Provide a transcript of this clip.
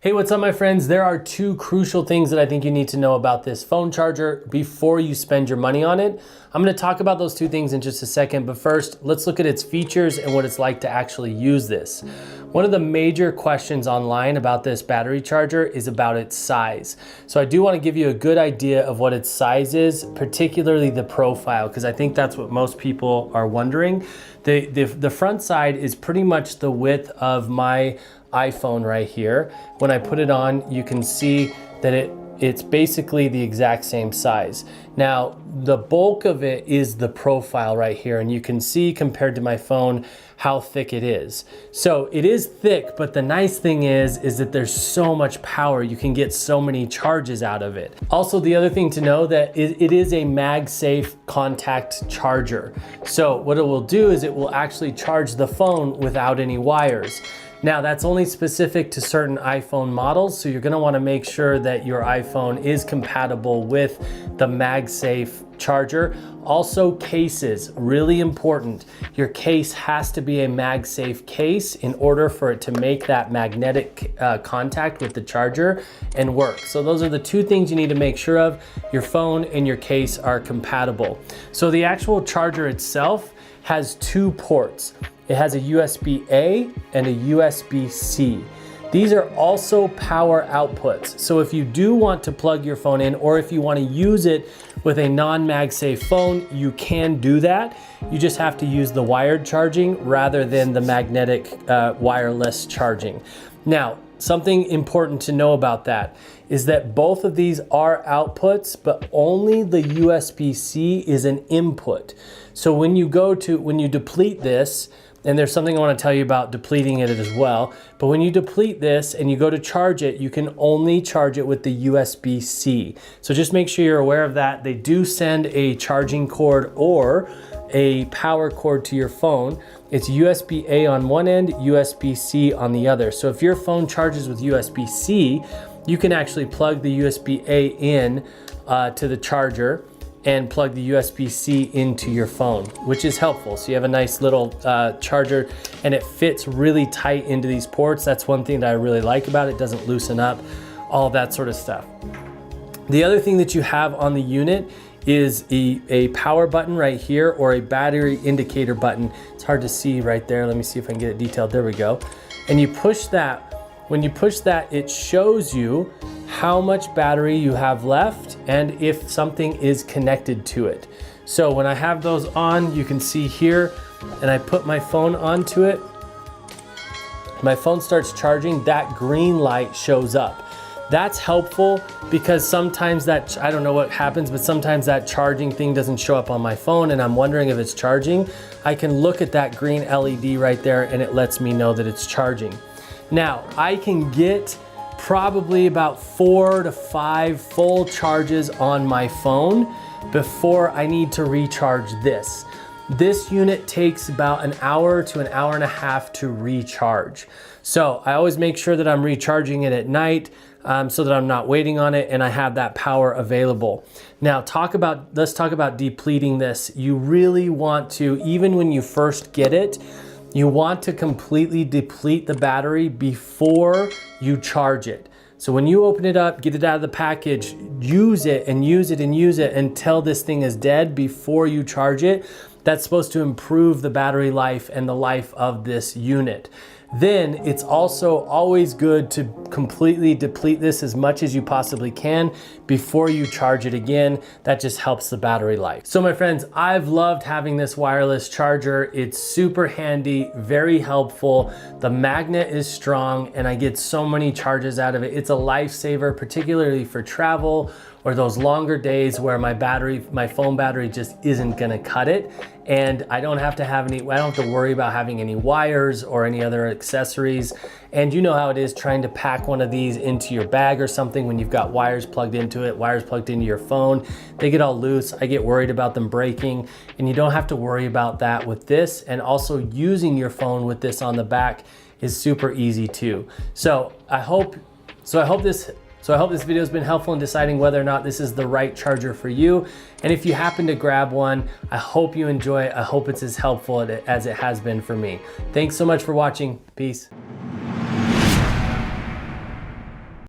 Hey, what's up my friends? There are two crucial things that I think you need to know about this phone charger before you spend your money on it. I'm gonna talk about those two things in just a second, but first, let's look at its features and what it's like to actually use this. One of the major questions online about this battery charger is about its size. So I do wanna give you a good idea of what its size is, particularly the profile, because I think that's what most people are wondering. The front side is pretty much the width of my iPhone right here. When I put it on, you can see that it's basically the exact same size. Now, the bulk of it is the profile right here, and you can see compared to my phone how thick it is. So it is thick, but the nice thing is that there's so much power. You can get so many charges out of it. Also, the other thing to know that it is a MagSafe contact charger. So what it will do is it will actually charge the phone without any wires. Now that's only specific to certain iPhone models, so you're gonna wanna make sure that your iPhone is compatible with the MagSafe charger. Also cases, really important. Your case has to be a MagSafe case in order for it to make that magnetic contact with the charger and work. So those are the two things you need to make sure of. Your phone and your case are compatible. So the actual charger itself has two ports. It has a USB-A and a USB-C. These are also power outputs. So if you do want to plug your phone in, or if you want to use it with a non-MagSafe phone, you can do that. You just have to use the wired charging rather than the magnetic wireless charging. Now, something important to know about that is that both of these are outputs, but only the USB-C is an input. So when you deplete this, and there's something I want to tell you about depleting it as well, but when you deplete this and you go to charge it, you can only charge it with the USB-C. So just make sure you're aware of that. They do send a charging cord or a power cord to your phone. It's USB-A on one end, USB-C on the other. So if your phone charges with USB-C, you can actually plug the USB-A in to the charger and plug the USB-C into your phone, which is helpful. So you have a nice little charger and it fits really tight into these ports. That's one thing that I really like about it. It doesn't loosen up, all that sort of stuff. The other thing that you have on the unit is a power button right here, or a battery indicator button. It's hard to see right there. Let me see if I can get it detailed. There we go. And you push that. When you push that, it shows you how much battery you have left and if something is connected to it. So when I have those on, you can see here, and I put my phone onto it, my phone starts charging, that green light shows up. That's helpful because sometimes I don't know what happens, but sometimes that charging thing doesn't show up on my phone and I'm wondering if it's charging. I can look at that green LED right there and it lets me know that it's charging. Now, I can get probably about 4 to 5 full charges on my phone before I need to recharge this. This unit takes about an hour to an hour and a half to recharge. So I always make sure that I'm recharging it at night so that I'm not waiting on it and I have that power available. Now let's talk about depleting this. You really want to, even when you first get it, you want to completely deplete the battery before you charge it. So when you open it up, get it out of the package, use it and use it and use it until this thing is dead before you charge it. That's supposed to improve the battery life and the life of this unit. Then it's also always good to completely deplete this as much as you possibly can before you charge it again. That just helps the battery life. So my friends, I've loved having this wireless charger. It's super handy, very helpful. The magnet is strong and I get so many charges out of it. It's a lifesaver, particularly for travel or those longer days where my phone battery just isn't gonna cut it. And I don't have to worry about having any wires or any other accessories. And you know how it is trying to pack one of these into your bag or something when you've got wires plugged into it, wires plugged into your phone. They get all loose. I get worried about them breaking, and you don't have to worry about that with this. And also using your phone with this on the back is super easy too. So I hope this video has been helpful in deciding whether or not this is the right charger for you. And if you happen to grab one, I hope you enjoy it. I hope it's as helpful as it has been for me. Thanks so much for watching. Peace.